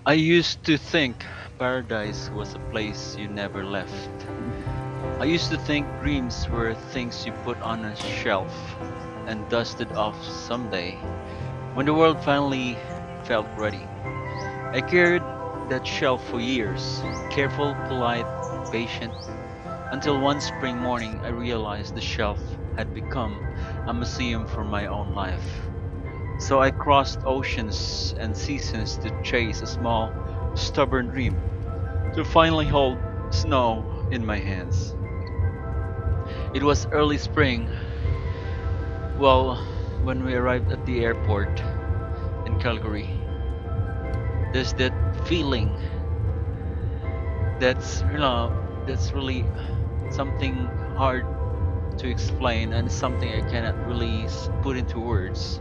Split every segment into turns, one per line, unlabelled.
I used to think paradise was a place you never left. I used to think dreams were things you put on a shelf and dusted off someday when the world finally felt ready. I carried that shelf for years, careful, polite, patient, until one spring morning I realized the shelf had become a museum for my own life. So I crossed oceans and seasons to chase a small, stubborn dream, to finally hold snow in my hands. It was early spring, well, when we arrived at the airport in Calgary. There's that feeling that's really something hard to explain and something I cannot really put into words.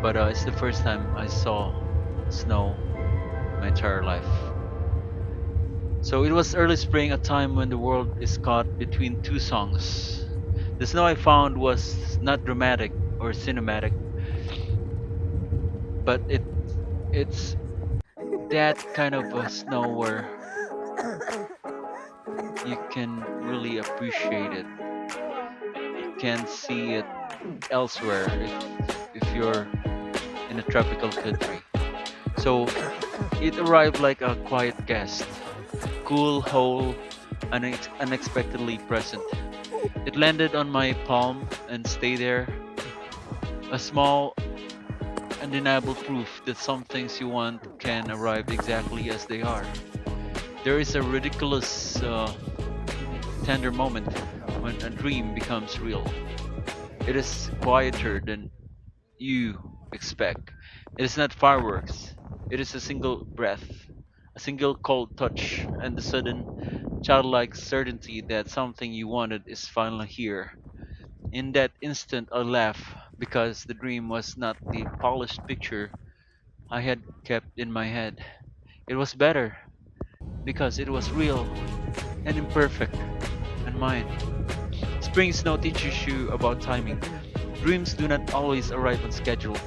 But it's the first time I saw snow in my entire life. So it was early spring, a time when the world is caught between two songs. The snow I found was not dramatic or cinematic, but it's that kind of a snow where you can really appreciate it. You can't see it elsewhere if you're in a tropical country. So it arrived like a quiet guest, cool, whole, unexpectedly present. It landed on my palm and stayed there, a small, undeniable proof that some things you want can arrive exactly as they are. There is a ridiculous, tender moment when a dream becomes real. It is quieter than you expect. It is not fireworks. It is a single breath, a single cold touch, and the sudden childlike certainty that something you wanted is finally here. In that instant, I laugh because the dream was not the polished picture I had kept in my head. It was better because it was real and imperfect and mine. Spring snow teaches you about timing. Dreams do not always arrive on schedule.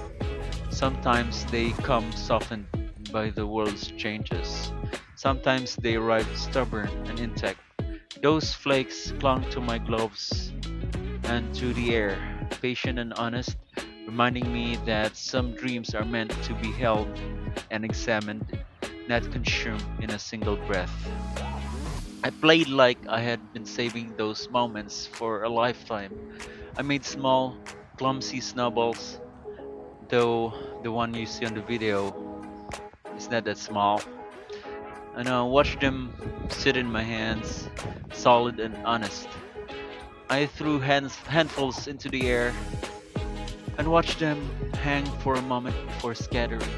Sometimes they come softened by the world's changes. Sometimes they arrive stubborn and intact. Those flakes clung to my gloves and to the air, patient and honest, reminding me that some dreams are meant to be held and examined, not consumed in a single breath. I played like I had been saving those moments for a lifetime. I made small, clumsy snowballs, though the one you see on the video is not that small. And I watched them sit in my hands, solid and honest. I threw handfuls into the air and watched them hang for a moment before scattering.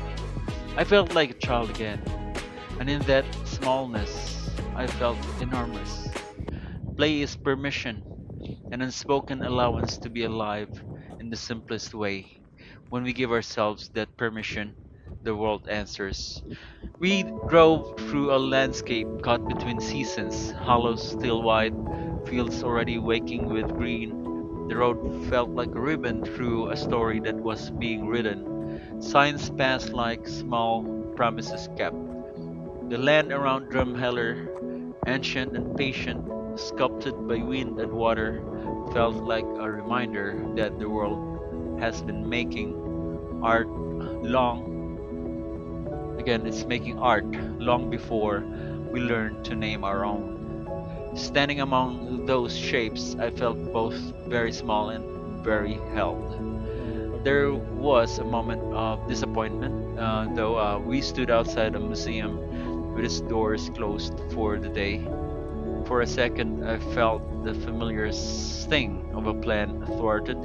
I felt like a child again, and in that smallness, I felt enormous. Play is permission, an unspoken allowance to be alive in the simplest way. When we give ourselves that permission, the world answers. We drove through a landscape caught between seasons, hollows still white, fields already waking with green. The road felt like a ribbon through a story that was being written. Signs passed like small promises kept. The land around Drumheller, ancient and patient, sculpted by wind and water, felt like a reminder that the world has been making art long it's making art long before we learned to name our own. Standing among those shapes, I felt both very small and very held. There was a moment of disappointment, though we stood outside a museum with its doors closed for the day. For a second, I felt the familiar sting of a plan thwarted.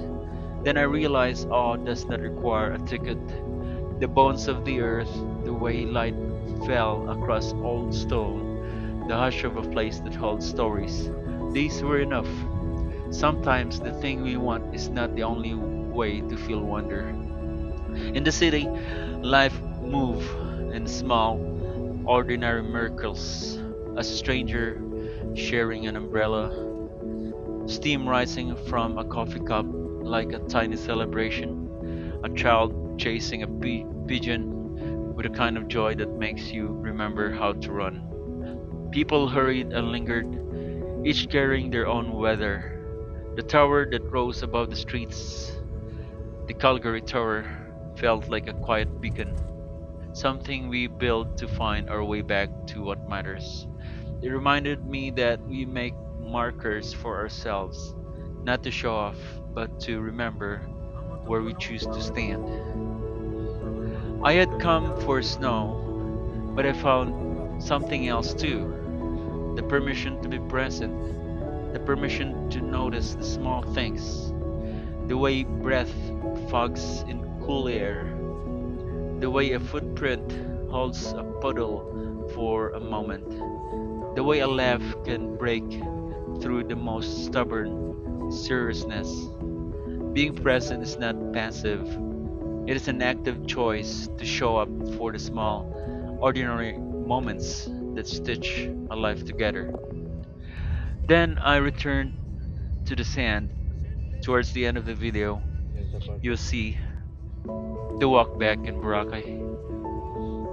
Then I realized awe does not require a ticket. The bones of the earth, the way light fell across old stone, the hush of a place that holds stories. These were enough. Sometimes the thing we want is not the only way to feel wonder. In the city, life moves in small, ordinary miracles. A stranger sharing an umbrella, steam rising from a coffee cup like a tiny celebration, a child chasing a pigeon, with a kind of joy that makes you remember how to run. People hurried and lingered, each carrying their own weather. The tower that rose above the streets, the Calgary Tower, felt like a quiet beacon, something we built to find our way back to what matters. It reminded me that we make markers for ourselves, not to show off, but to remember where we choose to stand. I had come for snow, but I found something else too: the permission to be present, the permission to notice the small things, the way breath fogs in cool air, the way a footprint holds a puddle for a moment, the way a laugh can break through the most stubborn seriousness. Being present is not passive, it is an active choice to show up for the small, ordinary moments that stitch a life together. Then I returned to the sand. Towards the end of the video, you'll see the walk back in Boracay,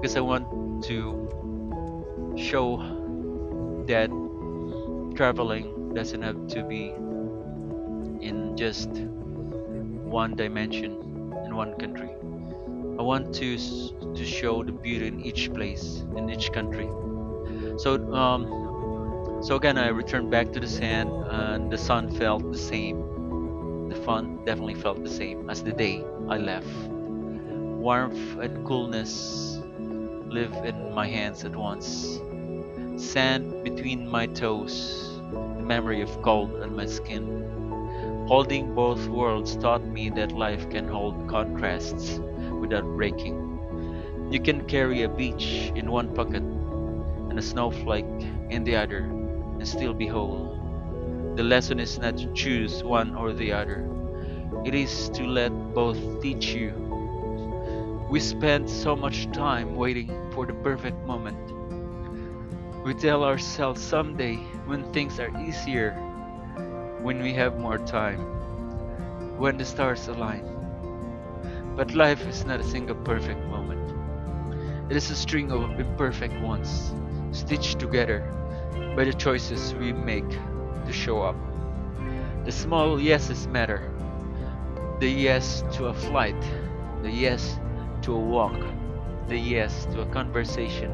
because I want to show that traveling doesn't have to be in just one dimension in one country. I want to show the beauty in each place in each country. So so again, I returned back to the sand, and the sun felt the same. The fun definitely felt the same as the day I left. Warmth and coolness live in my hands at once. Sand between my toes, the memory of cold on my skin. Holding both worlds taught me that life can hold contrasts without breaking. You can carry a beach in one pocket and a snowflake in the other and still be whole. The lesson is not to choose one or the other, it is to let both teach you. We spend so much time waiting for the perfect moment. We tell ourselves someday, when things are easier, when we have more time, when the stars align. But life is not a single perfect moment. It is a string of imperfect ones, stitched together by the choices we make to show up. The small yeses matter. The yes to a flight, the yes to a walk, the yes to a conversation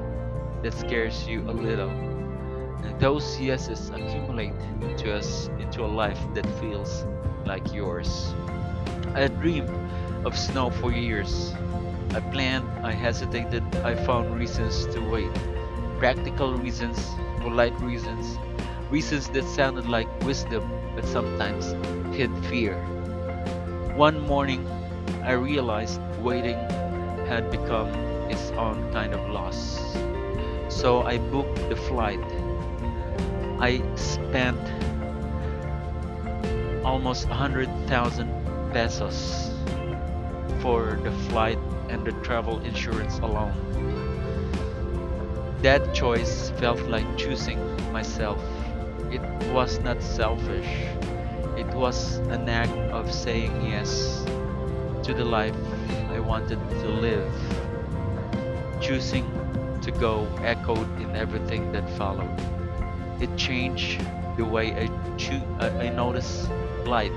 that scares you a little. And those yeses accumulate into a life that feels like yours. I had dreamed of snow for years. I planned, I hesitated, I found reasons to wait. Practical reasons, polite reasons, reasons that sounded like wisdom but sometimes hid fear. One morning, I realized waiting had become its own kind of loss. So I booked the flight. I spent almost 100,000 pesos for the flight and the travel insurance alone. That choice felt like choosing myself. It was not selfish, it was an act of saying yes to the life I wanted to live. Choosing to go echoed in everything that followed. It changed the way I noticed light,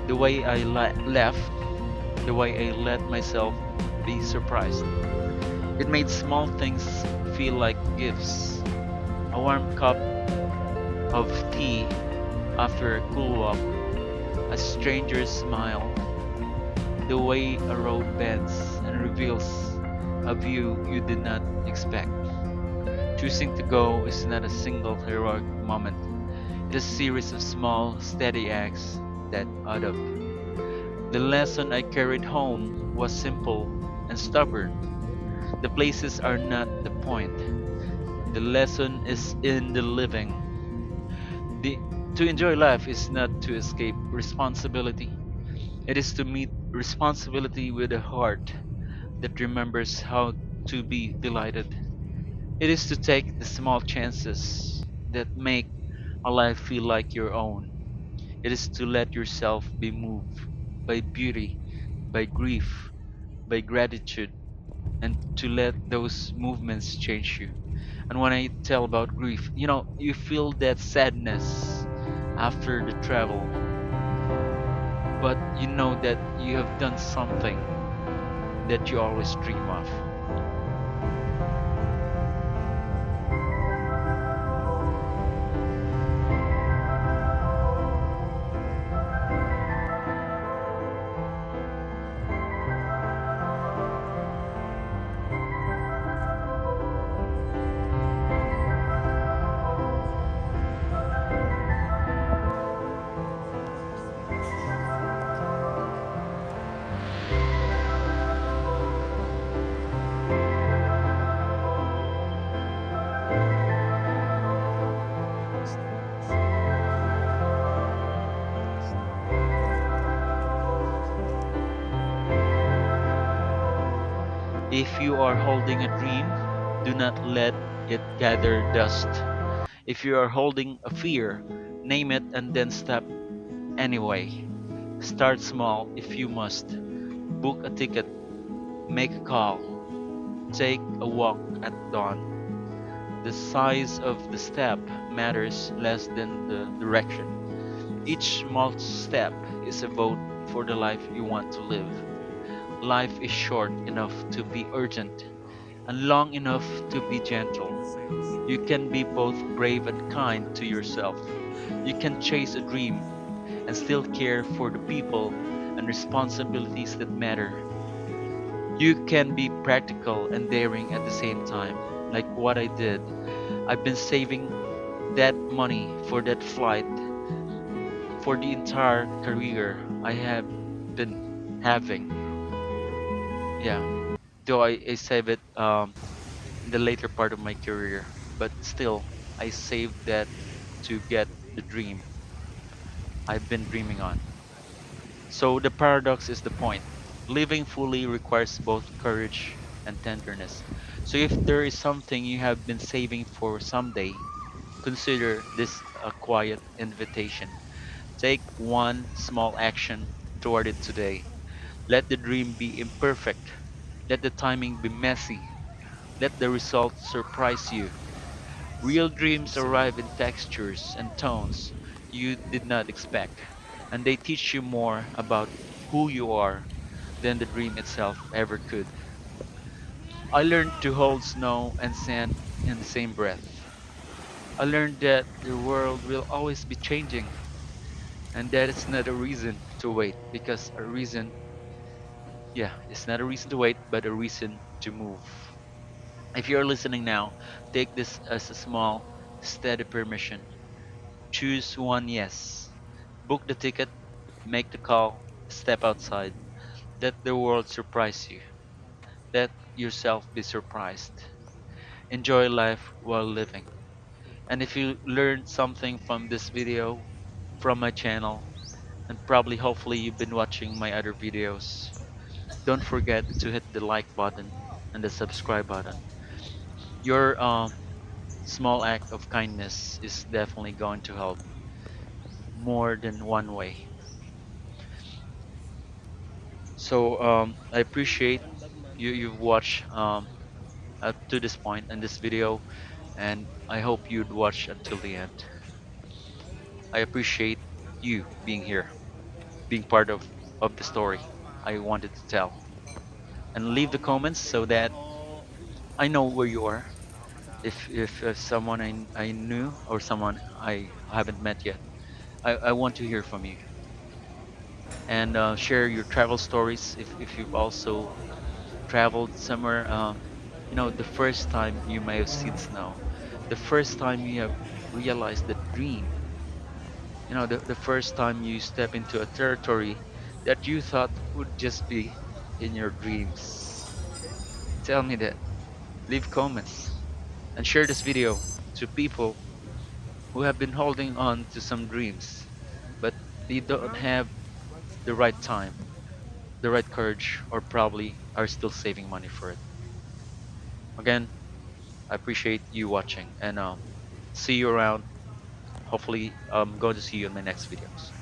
the way I left, the way I let myself be surprised. It made small things feel like gifts. A warm cup of tea after a cool walk, a stranger's smile, the way a road bends and reveals a view you did not expect. Choosing to go is not a single heroic moment, it is a series of small, steady acts that add up. The lesson I carried home was simple and stubborn. The places are not the point. The lesson is in the living. The, to enjoy life is not to escape responsibility. It is to meet responsibility with a heart that remembers how to be delighted. It is to take the small chances that make a life feel like your own. It is to let yourself be moved by beauty, by grief, by gratitude. and to let those movements change you. And when I tell about grief, you feel that sadness after the travel, but you know that you have done something that you always dream of. If you are holding a dream, do not let it gather dust. If you are holding a fear, name it and then step anyway. Start small if you must. Book a ticket, make a call, take a walk at dawn. The size of the step matters less than the direction. Each small step is a vote for the life you want to live. Life is short enough to be urgent and long enough to be gentle. You can be both brave and kind to yourself. You can chase a dream and still care for the people and responsibilities that matter. You can be practical and daring at the same time, like what I did. I've been saving that money for that flight for the entire career I have been having. Yeah, though I save it in the later part of my career, but still I saved that to get the dream I've been dreaming on. So the paradox is the point. Living fully requires both courage and tenderness. So if there is something you have been saving for someday, consider this a quiet invitation. Take one small action toward it today. Let the dream be imperfect. Let the timing be messy. Let the result surprise you. Real dreams arrive in textures and tones you did not expect, and they teach you more about who you are than the dream itself ever could. I learned to hold snow and sand in the same breath. I learned that the world will always be changing, and that it's not a reason to wait, because a reason, yeah, it's not a reason to wait, but a reason to move. If you're listening now, take this as a small, steady permission. Choose one yes. Book the ticket, make the call, step outside. Let the world surprise you. Let yourself be surprised. Enjoy life while living. And if you learned something from this video, from my channel, and probably hopefully you've been watching my other videos, don't forget to hit the like button and the subscribe button. Your small act of kindness is definitely going to help more than one way. So I appreciate you've watched up to this point in this video, and I hope you'd watch until the end. I appreciate you being here, being part of the story I wanted to tell. And leave the comments so that I know where you are. If someone I knew or someone I haven't met yet, I want to hear from you. And share your travel stories if you've also traveled somewhere. The first time you may have seen snow, the first time you have realized the dream, the first time you step into a territory that you thought would just be in your dreams. Tell me that. Leave comments and share this video to people who have been holding on to some dreams, but they don't have the right time, the right courage, or probably are still saving money for it. Again, I appreciate you watching, and see you around. Hopefully, I'm going to see you in my next videos.